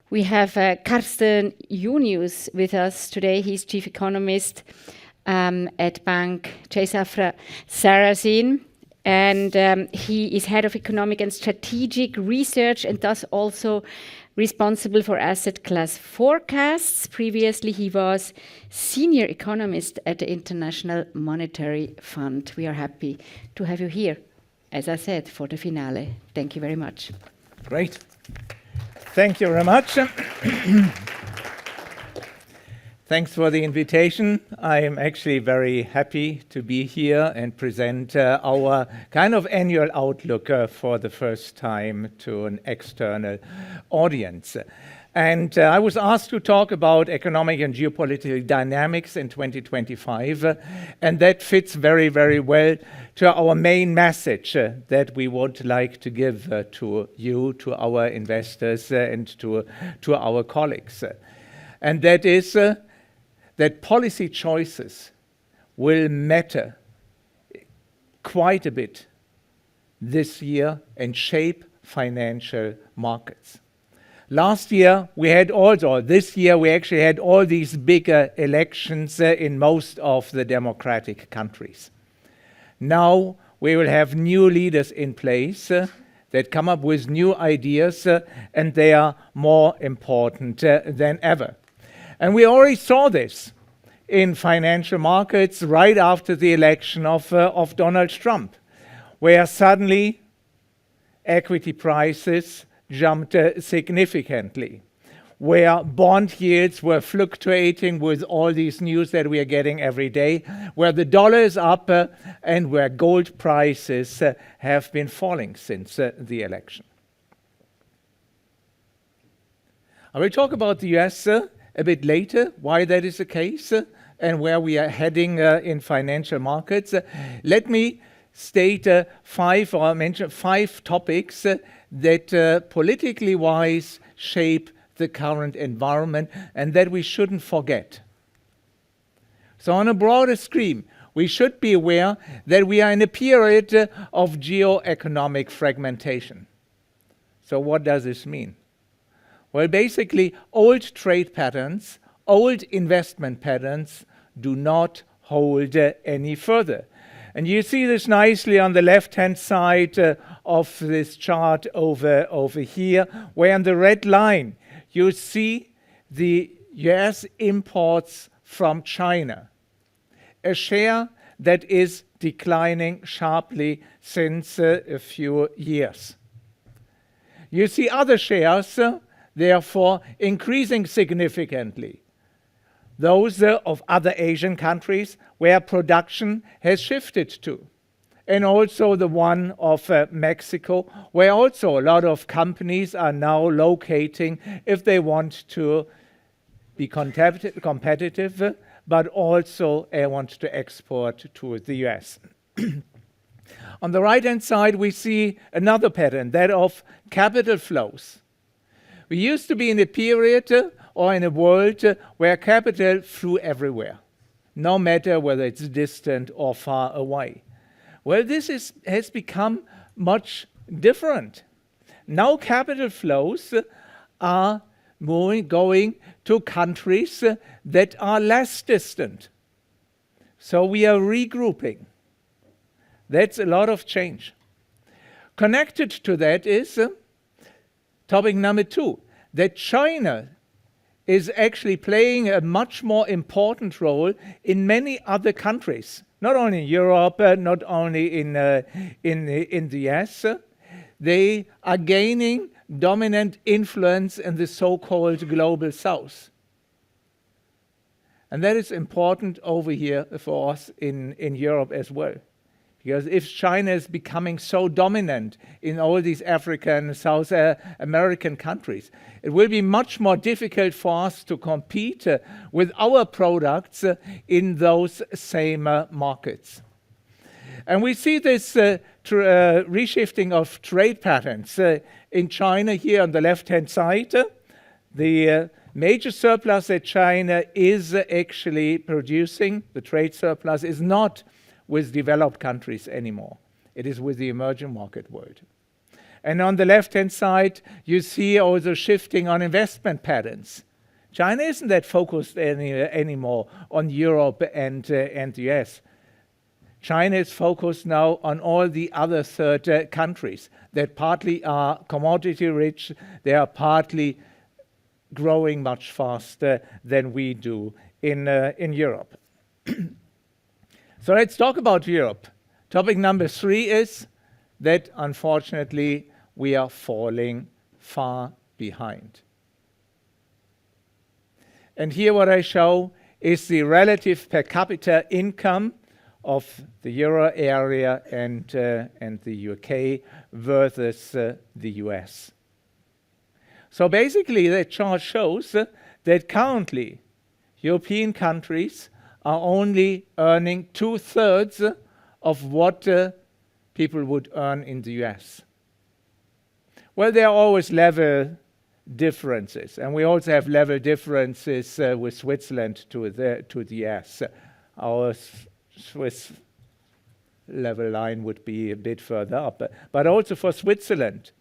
We have Karsten Junius with us today. He's chief economist at Bank J. Safra Sarasin. And he is head of economic and strategic research and thus also responsible for asset class forecasts. Previously, he was senior economist at the International Monetary Fund. We are happy to have you here, as I said, for the finale. Thank you very much. Great. Thank you very much. Thanks for the invitation. I am actually very happy to be here and present our kind of annual outlook for the first time to an external audience. And I was asked to talk about economic and geopolitical dynamics in 2025, and that fits very, very well to our main message that we would like to give to you, to our investors, and to our colleagues. And that is that policy choices will matter quite a bit this year and shape financial markets. Last year, this year, we actually had all these bigger elections in most of the democratic countries. Now, we will have new leaders in place that come up with new ideas, and they are more important than ever. And we already saw this in financial markets right after the election of Donald Trump, where suddenly equity prices jumped significantly, where bond yields were fluctuating with all these news that we are getting every day, where the dollar is up and where gold prices have been falling since the election. I will talk about the US a bit later, why that is the case and where we are heading in financial markets. Let me state mention five topics that politically wise shape the current environment and that we shouldn't forget. So on a broader scheme, we should be aware that we are in a period of geoeconomic fragmentation. So what does this mean? Well, basically, old trade patterns, old investment patterns do not hold any further. And you see this nicely on the left-hand side of this chart over here, where on the red line you see the US imports from China, a share that is declining sharply since a few years. You see other shares, therefore, increasing significantly. Those of other Asian countries where production has shifted to. And also the one of Mexico, where also a lot of companies are now locating if they want to be competitive, but also want to export to the US. On the right-hand side, we see another pattern, that of capital flows. We used to be in a period or in a world where capital flew everywhere, no matter whether it's distant or far away. Well, this has become much different. Now capital flows are going to countries that are less distant. So we are regrouping. That's a lot of change. Connected to that is topic number 2, that China is actually playing a much more important role in many other countries, not only in Europe, not only in the US. They are gaining dominant influence in the so-called global south. And that is important over here for us in Europe as well. Because if China is becoming so dominant in all these African, South American countries, it will be much more difficult for us to compete with our products in those same markets. And we see this reshifting of trade patterns in China here on the left-hand side. The major surplus that China is actually producing, the trade surplus, is not with developed countries anymore. It is with the emerging market world. And on the left-hand side, you see also shifting on investment patterns. China isn't that focused anymore on Europe and the US. China is focused now on all the other third countries that partly are commodity rich, they are partly growing much faster than we do in Europe. So let's talk about Europe. Topic number 3 is that unfortunately we are falling far behind. And here what I show is the relative per capita income of the Euro area and the UK versus the US. So basically the chart shows that currently European countries are only earning 2/3 of what people would earn in the US. Well, there are always level differences, and we also have level differences with Switzerland to the US. Our Swiss level line would be a bit further up, but also for Switzerland,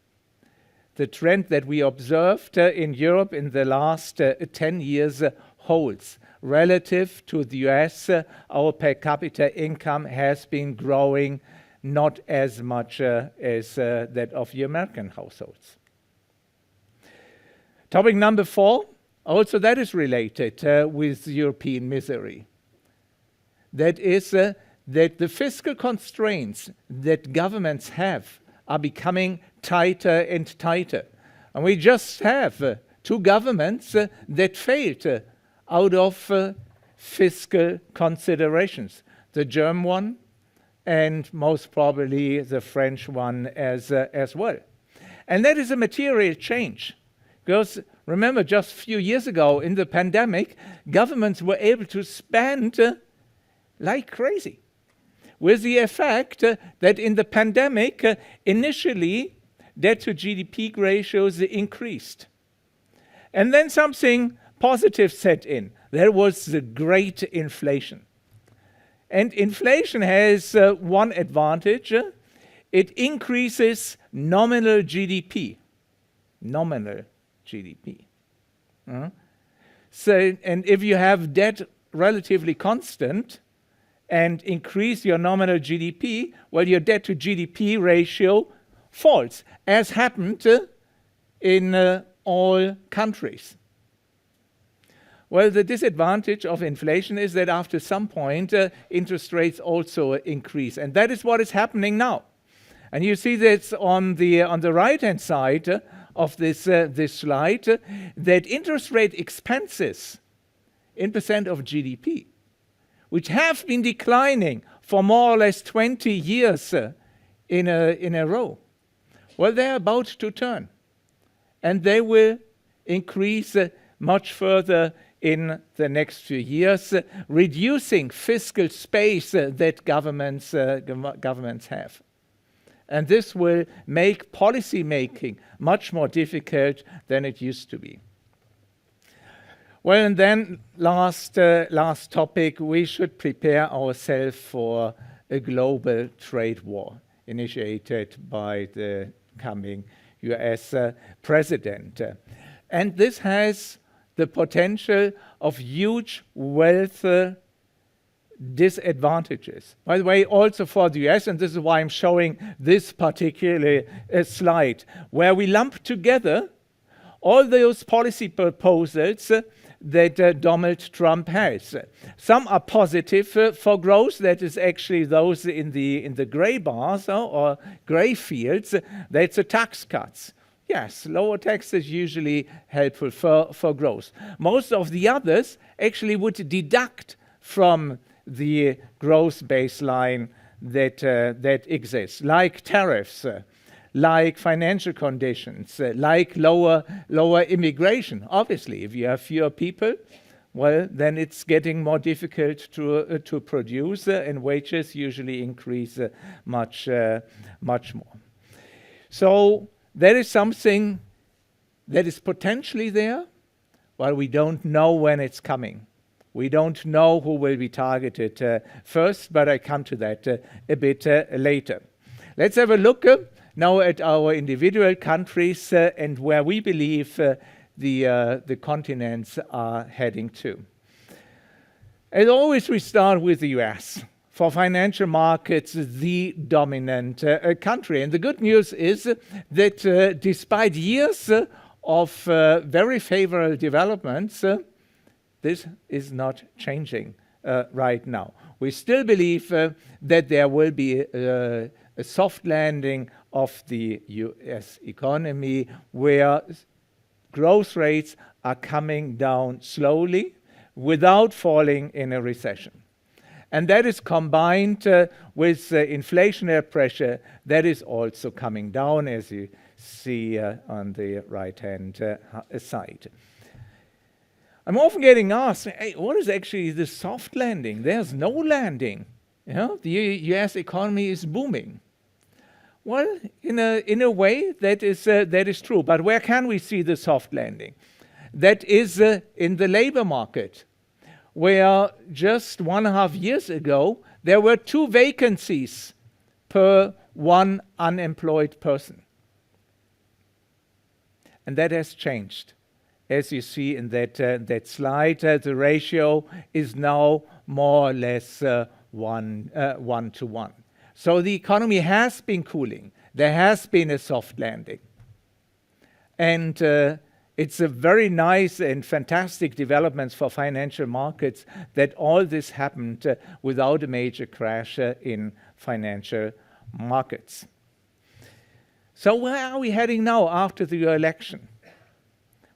the trend that we observed in Europe in the last 10 years holds. Relative to the US, our per capita income has been growing not as much as that of the American households. Topic number 4, also that is related with European misery. That is that the fiscal constraints that governments have are becoming tighter and tighter. And we just have 2 governments that failed out of fiscal considerations. The German one and most probably the French one as well. And that is a material change. Because remember, just a few years ago in the pandemic, governments were able to spend like crazy. With the effect that in the pandemic, initially, debt to GDP ratios increased. And then something positive set in. There was the great inflation. And inflation has one advantage. It increases nominal GDP. Nominal GDP. So, and if you have debt relatively constant and increase your nominal GDP, well, your debt to GDP ratio falls, as happened in all countries. Well, the disadvantage of inflation is that after some point, interest rates also increase. And that is what is happening now. And you see this on the right-hand side of this slide, that interest rate expenses in percent of GDP, which have been declining for more or less 20 years in a row, well, they're about to turn. And they will increase much further in the next few years, reducing fiscal space that governments have. And this will make policy making much more difficult than it used to be. Well, and then last topic, we should prepare ourselves for a global trade war initiated by the coming US president. And this has the potential of huge wealth disadvantages. By the way, also for the US, and this is why I'm showing this particular slide, where we lump together all those policy proposals that Donald Trump has. Some are positive for growth, that is actually those in the gray bars or gray fields, that's the tax cuts. Yes, lower taxes usually helpful for growth. Most of the others actually would deduct from the growth baseline that exists, like tariffs, like financial conditions, like lower immigration. Obviously, if you have fewer people, well, then it's getting more difficult to produce, and wages usually increase much more. So there is something that is potentially there, while we don't know when it's coming. We don't know who will be targeted first, but I come to that a bit later. Let's have a look now at our individual countries and where we believe the continents are heading to. As always, we start with the US. For financial markets, the dominant country. And the good news is that despite years of very favorable developments, this is not changing right now. We still believe that there will be a soft landing of the US economy where growth rates are coming down slowly without falling in a recession. And that is combined with inflationary pressure that is also coming down, as you see on the right-hand side. I'm often getting asked, hey, what is actually the soft landing? There's no landing. You know, the US economy is booming. Well, in a way, that is true. But where can we see the soft landing? That is in the labor market, where just 1.5 years ago, there were 2 vacancies per 1 unemployed person. And that has changed. As you see in that slide, the ratio is now more or less 1 to 1. So the economy has been cooling. There has been a soft landing. And it's a very nice and fantastic developments for financial markets that all this happened without a major crash in financial markets. So where are we heading now after the election?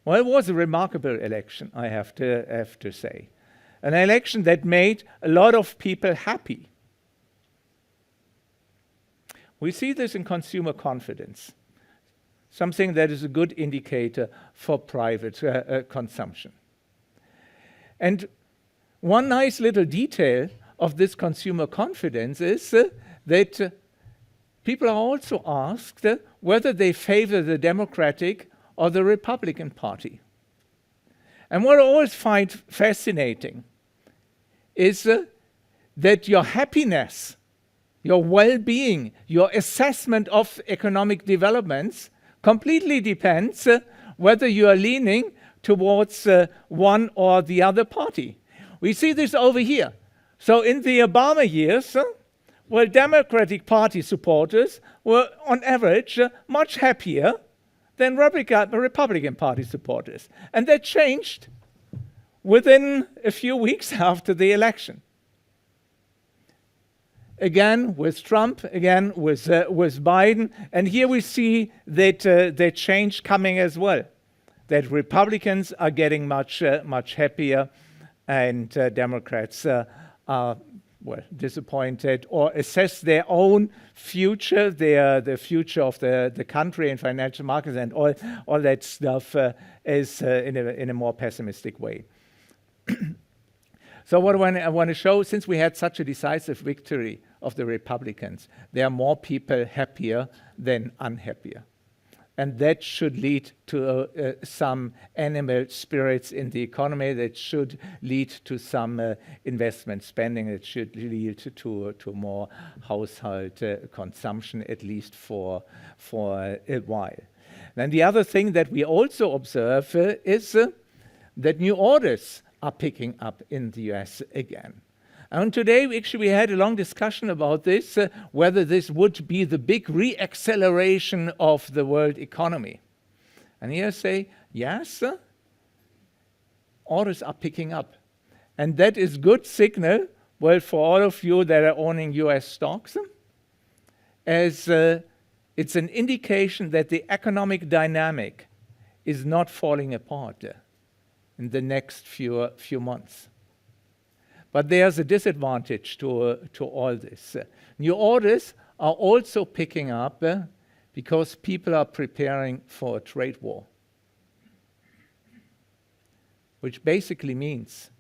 Well, it was a remarkable election, I have to say. An election that made a lot of people happy. We see this in consumer confidence, something that is a good indicator for private consumption. And one nice little detail of this consumer confidence is that people are also asked whether they favor the Democratic or the Republican Party. And what I always find fascinating is that your happiness, your well-being, your assessment of economic developments completely depends whether you are leaning towards one or the other party. We see this over here. So in the Obama years, well, Democratic Party supporters were on average much happier than Republican Party supporters. And that changed within a few weeks after the election. Again with Trump, again with Biden, and here we see that change coming as well. That Republicans are getting much happier, and Democrats are disappointed or assess their own future, the future of the country and financial markets and all that stuff is in a more pessimistic way. So what I want to show, since we had such a decisive victory of the Republicans, there are more people happier than unhappier. And that should lead to some animal spirits in the economy, that should lead to some investment spending, that should lead to more household consumption, at least for a while. Then the other thing that we also observe is that new orders are picking up in the US again. And today, we had a long discussion about this, whether this would be the big re-acceleration of the world economy. And here I say, yes, orders are picking up. And that is good signal, well, for all of you that are owning US stocks, as it's an indication that the economic dynamic is not falling apart in the next few months. But there's a disadvantage to all this. New orders are also picking up because people are preparing for a trade war, which basically means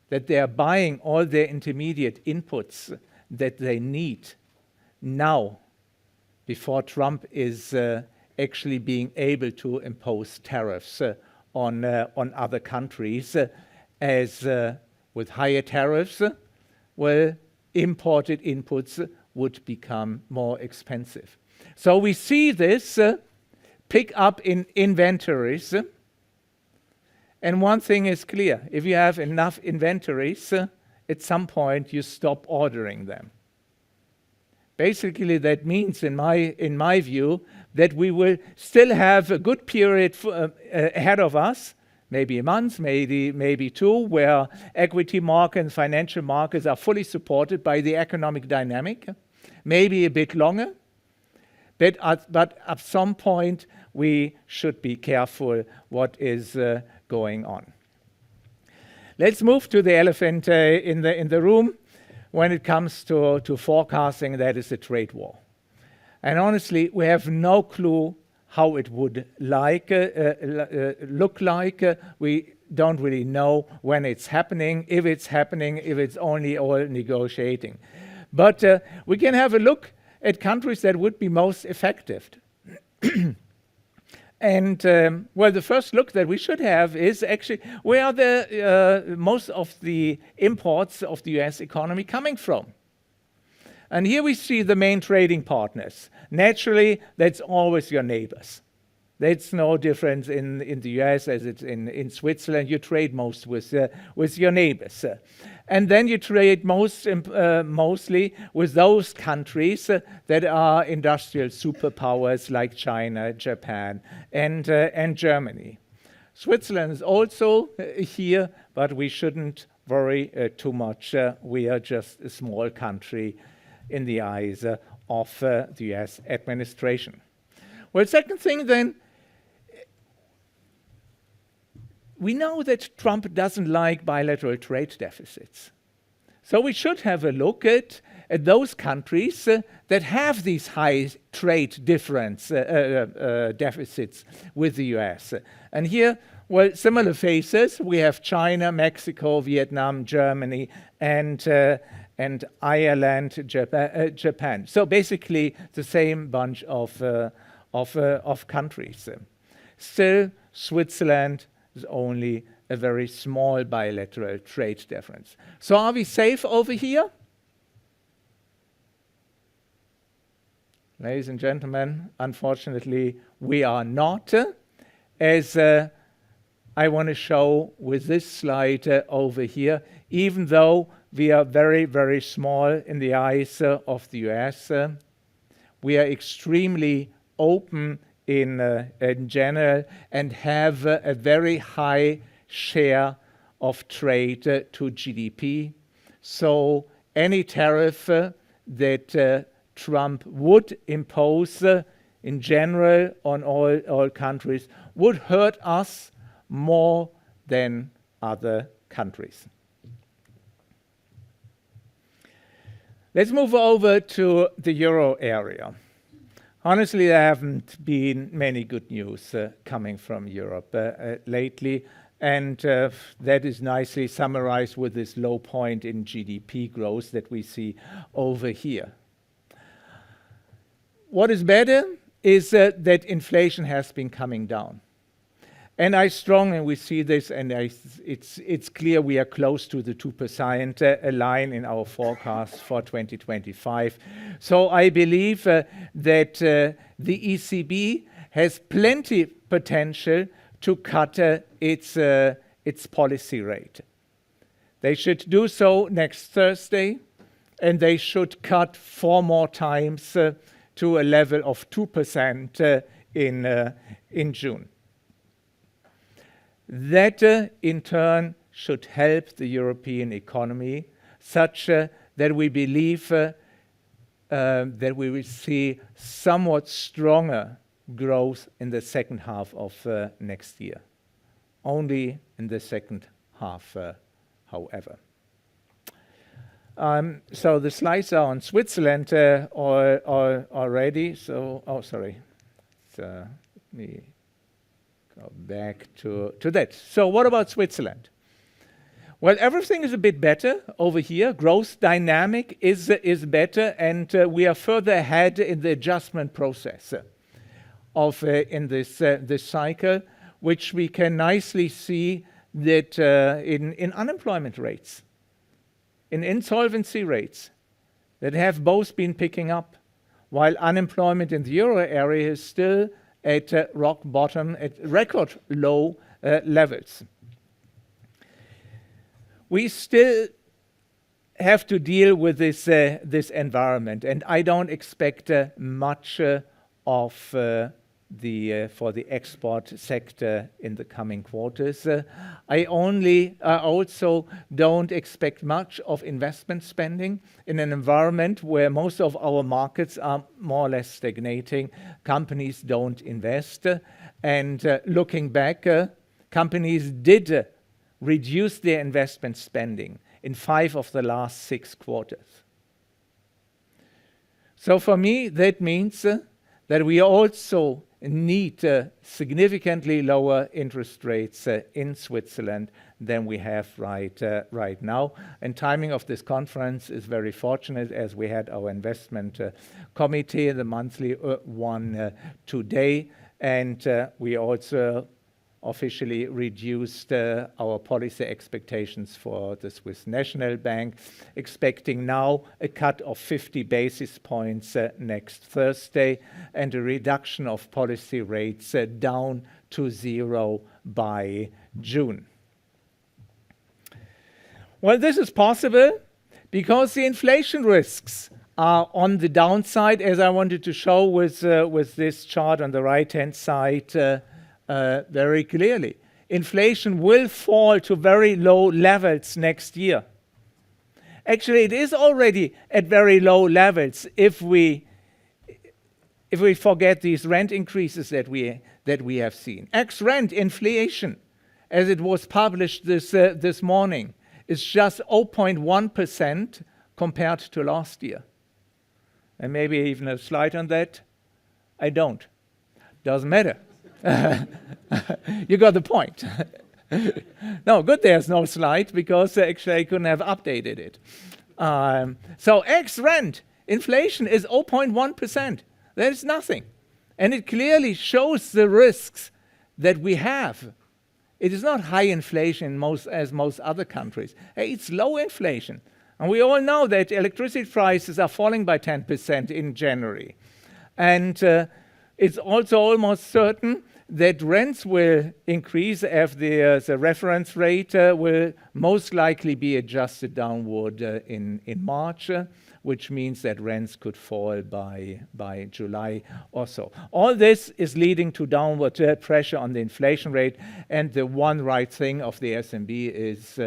that they are buying all their intermediate inputs that they need now before Trump is actually being able to impose tariffs on other countries as with higher tariffs, well, imported inputs would become more expensive. So we see this pick up in inventories. And one thing is clear, if you have enough inventories, at some point you stop ordering them. Basically, that means, in my view, that we will still have a good period ahead of us, maybe a month, maybe two, where equity markets and financial markets are fully supported by the economic dynamic, maybe a bit longer. But at some point, we should be careful what is going on. Let's move to the elephant in the room. When it comes to forecasting, that is the trade war. And honestly, we have no clue how it would look like. We don't really know when it's happening, if it's only all negotiating. But we can have a look at countries that would be most effective. And well, the first look that we should have is actually where are the most of the imports of the US economy coming from? And here we see the main trading partners. Naturally, that's always your neighbors. That's no different in the US as it's in Switzerland. You trade most with your neighbors. And then you trade mostly with those countries that are industrial superpowers like China, Japan, and Germany. Switzerland is also here, but we shouldn't worry too much. We are just a small country in the eyes of the US administration. Well, second thing then, we know that Trump doesn't like bilateral trade deficits. So we should have a look at those countries that have these high trade difference deficits with the US. And here, well, similar faces. We have China, Mexico, Vietnam, Germany, and Ireland, Japan. So basically the same bunch of countries. Still, Switzerland is only a very small bilateral trade difference. So are we safe over here? Ladies and gentlemen, unfortunately, we are not. As I want to show with this slide over here, even though we are very, very small in the eyes of the US, we are extremely open in general and have a very high share of trade to GDP. So any tariff that Trump would impose in general on all countries would hurt us more than other countries. Let's move over to the euro area. Honestly, there haven't been many good news coming from Europe lately, and that is nicely summarized with this low point in GDP growth that we see over here. What is better is that inflation has been coming down. And I strongly, we see this, and it's clear we are close to the 2% line in our forecast for 2025. So I believe that the ECB has plenty potential to cut its policy rate. They should do so next Thursday, and they should cut 4 more times to a level of 2% in June. That, in turn, should help the European economy such that we believe that we will see somewhat stronger growth in the second half of next year. Only in the second half, however. So the slides are on Switzerland already. So, let me go back to that. So what about Switzerland? Well, everything is a bit better over here. Growth dynamic is better, and we are further ahead in the adjustment process in this cycle, which we can nicely see that in unemployment rates, in insolvency rates, that have both been picking up, while unemployment in the euro area is still at rock bottom, at record low levels. We still have to deal with this environment, and I don't expect much for the export sector in the coming quarters. I also don't expect much of investment spending in an environment where most of our markets are more or less stagnating. Companies don't invest, and looking back, companies did reduce their investment spending in 5 of the last 6 quarters. So for me, that means that we also need significantly lower interest rates in Switzerland than we have right now. And timing of this conference is very fortunate, as we had our investment committee, the monthly one today, and we also officially reduced our policy expectations for the Swiss National Bank, expecting now a cut of 50 basis points next Thursday and a reduction of policy rates down to 0 by June. Well, this is possible because the inflation risks are on the downside, as I wanted to show with this chart on the right-hand side very clearly. Inflation will fall to very low levels next year. Actually, it is already at very low levels if we forget these rent increases that we have seen. Ex-rent inflation, as it was published this morning, is just 0.1% compared to last year. And maybe even a slide on that. I don't. Doesn't matter. You got the point. No, good there's no slide, because actually I couldn't have updated it. So ex-rent inflation is 0.1%. That is nothing. And it clearly shows the risks that we have. It is not high inflation as most other countries. Hey, it's low inflation. And we all know that electricity prices are falling by 10% in January. And it's also almost certain that rents will increase as the reference rate will most likely be adjusted downward in March, which means that rents could fall by July or so. All this is leading to downward pressure on the inflation rate, and the one right thing of the SNB is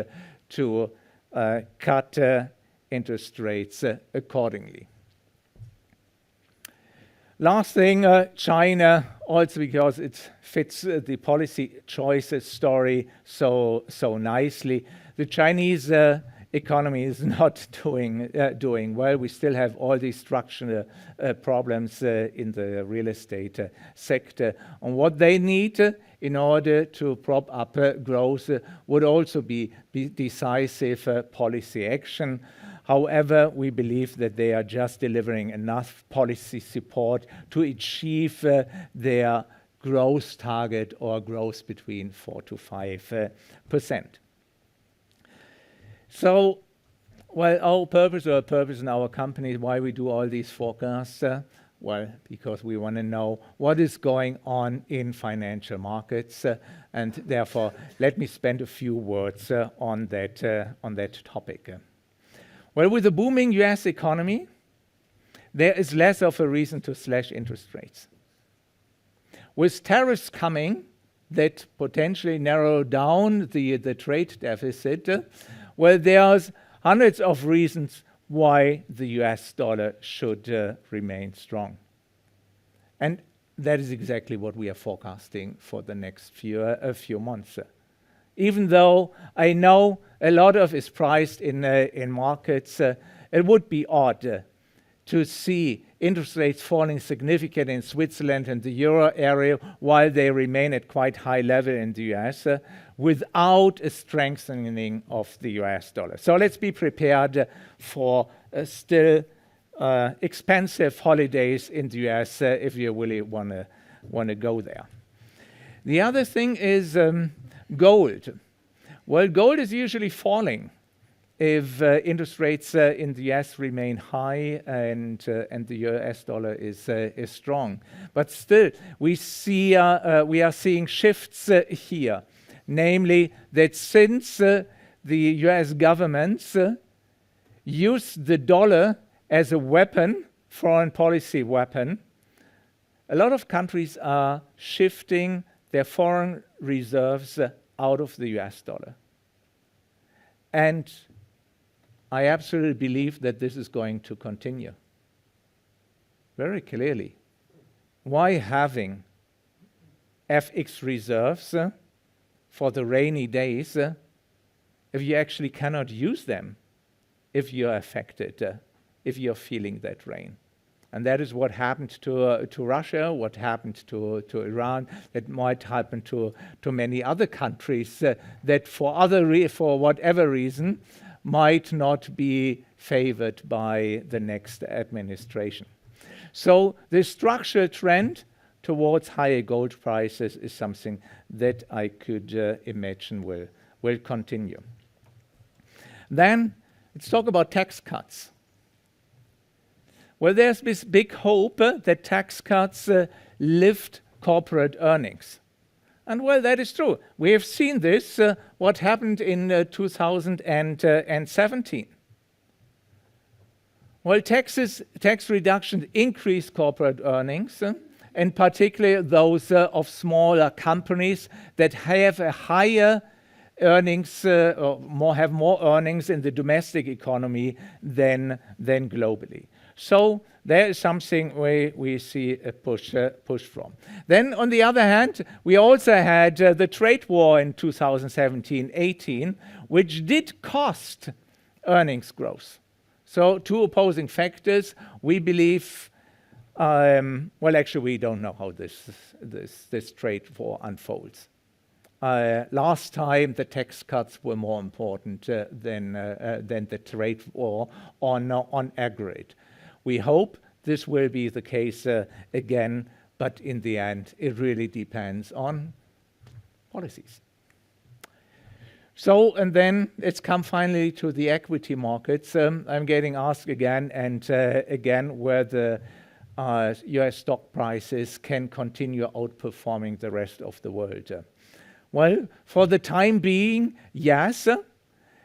to cut interest rates accordingly. Last thing, China, also because it fits the policy choices story so nicely. The Chinese economy is not doing well. We still have all these structural problems in the real estate sector. And what they need in order to prop up growth would also be decisive policy action. However, we believe that they are just delivering enough policy support to achieve their growth target, or growth between 4 to 5%. So, well, our purpose in our company, why we do all these forecasts, well, because we want to know what is going on in financial markets, and therefore let me spend a few words on that topic. Well, with a booming US economy, there is less of a reason to slash interest rates. With tariffs coming that potentially narrow down the trade deficit, well, there's hundreds of reasons why the US dollar should remain strong. And that is exactly what we are forecasting for the next few months. Even though I know a lot of is priced in markets, it would be odd to see interest rates falling significantly in Switzerland and the euro area while they remain at quite high level in the US without a strengthening of the US dollar. So let's be prepared for still expensive holidays in the US if you really want to go there. The other thing is gold. Well, gold is usually falling if interest rates in the US remain high and the US dollar is strong. But still, we are seeing shifts here, namely that since the US governments use the dollar as a weapon, foreign policy weapon, a lot of countries are shifting their foreign reserves out of the US dollar. And I absolutely believe that this is going to continue. Very clearly. Why having FX reserves for the rainy days if you actually cannot use them if you're affected, if you're feeling that rain? And that is what happened to Russia, what happened to Iran, that might happen to many other countries that for whatever reason might not be favored by the next administration. So the structural trend towards higher gold prices is something that I could imagine will continue. Then let's talk about tax cuts. Well, there's this big hope that tax cuts lift corporate earnings. And well, that is true. We have seen this, what happened in 2017. Well, tax reductions increase corporate earnings, and particularly those of smaller companies that have a higher earnings, have more earnings in the domestic economy than globally. So there is something we see a push from. Then on the other hand, we also had the trade war in 2017-18, which did cost earnings growth. So two opposing factors. We believe, well, actually, we don't know how this trade war unfolds. Last time, the tax cuts were more important than the trade war on aggregate. We hope this will be the case again, but in the end, it really depends on policies. So, and then it's come finally to the equity markets. I'm getting asked again and again whether US stock prices can continue outperforming the rest of the world. Well, for the time being, yes,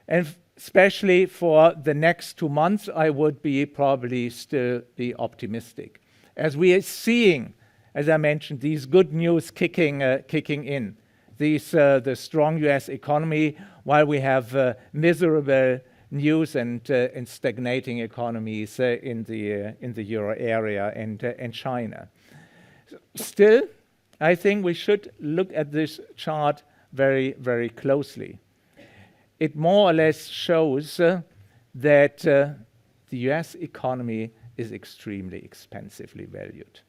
and especially for the next 2 months, I would probably still be optimistic. As we are seeing, as I mentioned, these good news kicking in. The strong US economy, while we have miserable news and stagnating economies in the euro area and China. Still, I think we should look at this chart very, very closely. It more or less shows that the US economy is extremely expensively valued.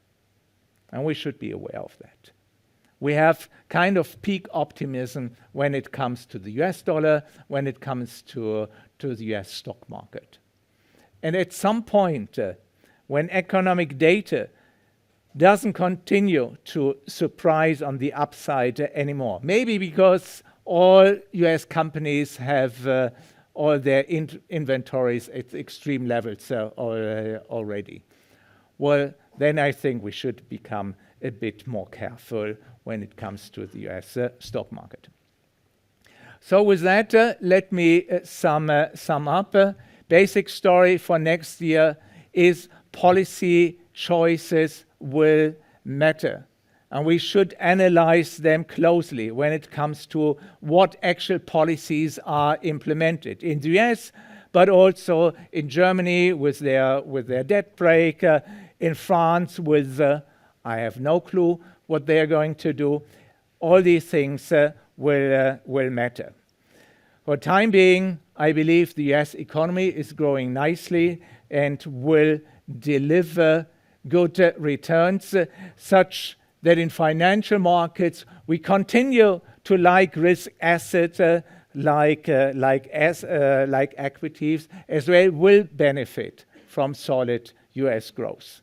And we should be aware of that. We have kind of peak optimism when it comes to the US dollar, when it comes to the US stock market. And at some point, when economic data doesn't continue to surprise on the upside anymore, maybe because all US companies have all their inventories at extreme levels already. Well, then I think we should become a bit more careful when it comes to the US stock market. So with that, let me sum up. Basic story for next year is policy choices will matter. And we should analyze them closely when it comes to what actual policies are implemented in the US, but also in Germany with their debt brake, in France with, I have no clue what they are going to do. All these things will matter. For the time being, I believe the US economy is growing nicely and will deliver good returns, such that in financial markets we continue to like risk assets like equities as well will benefit from solid US growth.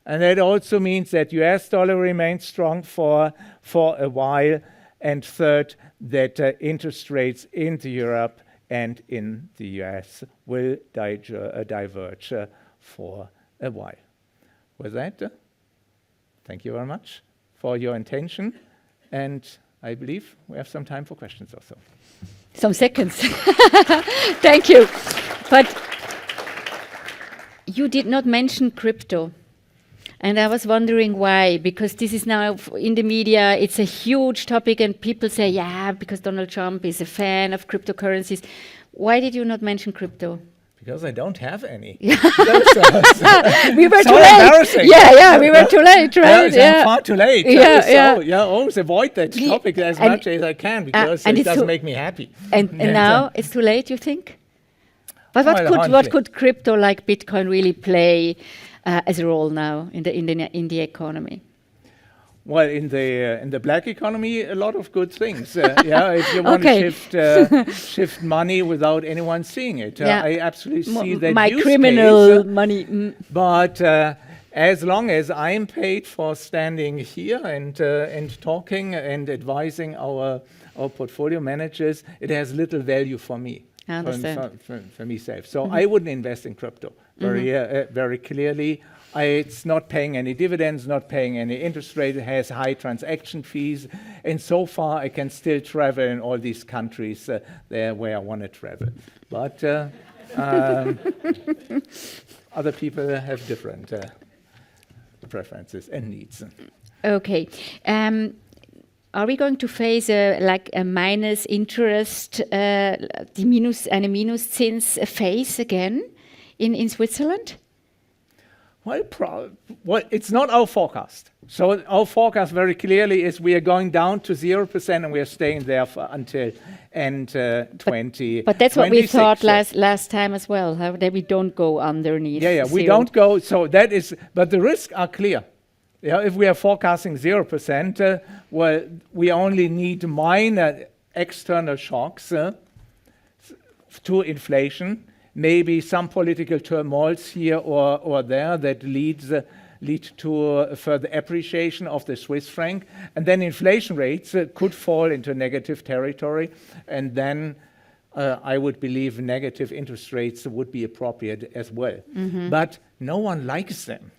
And that also means that US dollar remains strong for a while. And third, that interest rates into Europe and in the US will diverge for a while. With that, thank you very much for your attention, and I believe we have some time for questions also. Some seconds. Thank you. But you did not mention crypto. And I was wondering why, because this is now in the media, it's a huge topic, and people say, yeah, because Donald Trump is a fan of cryptocurrencies. Why did you not mention crypto? Because I don't have any. We were so too late. Embarrassing. Yeah, we were too late, right? Yeah, far too late. Yeah. Always avoid that topic as much as I can, because it doesn't make me happy. And now it's too late, you think? But what could crypto like Bitcoin really play as a role now in the economy? Well, in the black economy, a lot of good things. If you want to shift money without anyone seeing it, I absolutely see that my use criminal case, money. But as long as I'm paid for standing here and talking and advising our portfolio managers, it has little value for me. I understand. For me, safe. So I wouldn't invest in crypto very clearly. It's not paying any dividends, not paying any interest rate. It has high transaction fees. And so far, I can still travel in all these countries there where I want to travel. But other people have different preferences and needs. Okay. Are we going to face a minus interest, eine Minuszins phase again in Switzerland? Well, it's not our forecast. So our forecast very clearly is we are going down to 0% and we are staying there until end 20. But that's what we thought last time as well, that we don't go underneath. Yeah, we don't go. So that is, but the risks are clear. Yeah, if we are forecasting 0%, well, we only need minor external shocks to inflation. Maybe some political turmoils here or there that lead to further appreciation of the Swiss franc. And then inflation rates could fall into negative territory. And then I would believe negative interest rates would be appropriate as well. But no one likes them.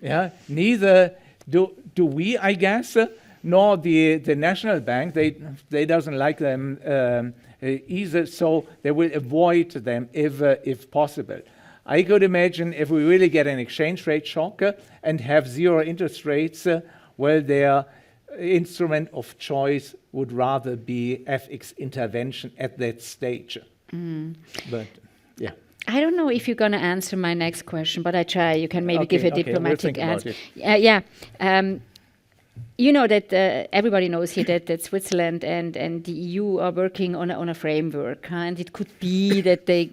Yeah, neither do we, I guess, nor the National Bank. They doesn't like them either, so they will avoid them if possible. I could imagine if we really get an exchange rate shock and have zero interest rates, well, their instrument of choice would rather be FX intervention at that stage. But yeah. I don't know if you're going to answer my next question, but I try. You can maybe give a diplomatic answer. You know that everybody knows here that Switzerland and the EU are working on a framework, and it could be that they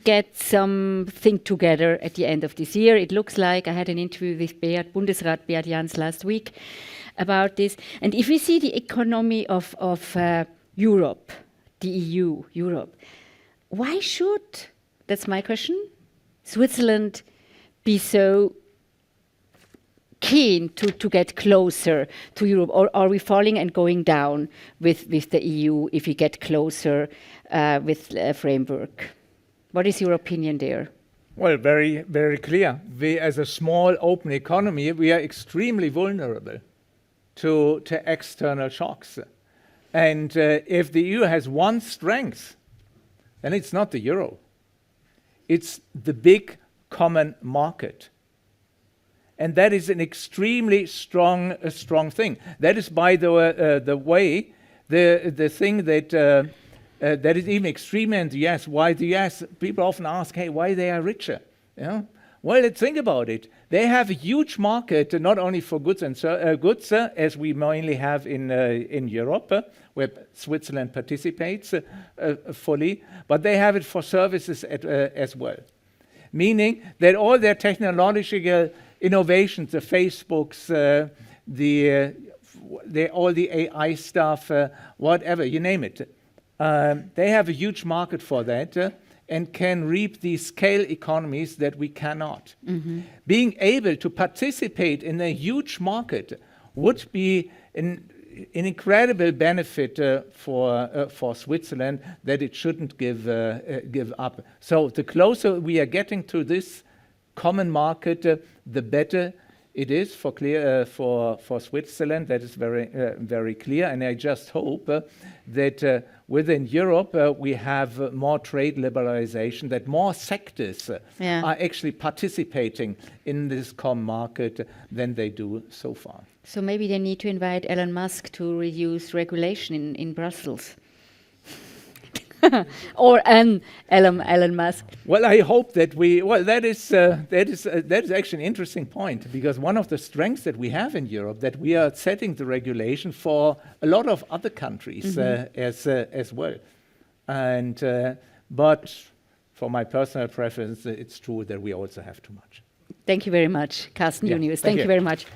get something together at the end of this year. It looks like. I had an interview with Bundesrat Beat Jans last week about this. And if we see the economy of Europe, the EU, Europe, why should, that's my question, Switzerland be so keen to get closer to Europe, or are we falling and going down with the EU if we get closer with a framework? What is your opinion there? Well, very, very clear. We, as a small open economy, we are extremely vulnerable to external shocks. And if the EU has one strength, then it's not the euro. It's the big common market. And that is an extremely strong thing. That is, by the way, the thing that is even extreme in the US. Why the US? People often ask, hey, why they are richer? Yeah? Well, let's think about it. They have a huge market, not only for goods and goods, as we mainly have in Europe, where Switzerland participates fully, but they have it for services as well. Meaning that all their technological innovations, the Facebooks, all the AI stuff, whatever, you name it. They have a huge market for that and can reap these scale economies that we cannot. Being able to participate in a huge market would be an incredible benefit for Switzerland that it shouldn't give up. So the closer we are getting to this common market, the better it is for Switzerland. That is very clear. And I just hope that within Europe we have more trade liberalization, that more sectors are actually participating in this common market than they do so far. So maybe they need to invite Elon Musk to reduce regulation in Brussels. Or an Elon Musk. Well, I hope that that is actually an interesting point, because one of the strengths that we have in Europe, that we are setting the regulation for a lot of other countries as well. And but for my personal preference, it's true that we also have too much. Thank you very much, Carsten Junius. Thank Thank you very much.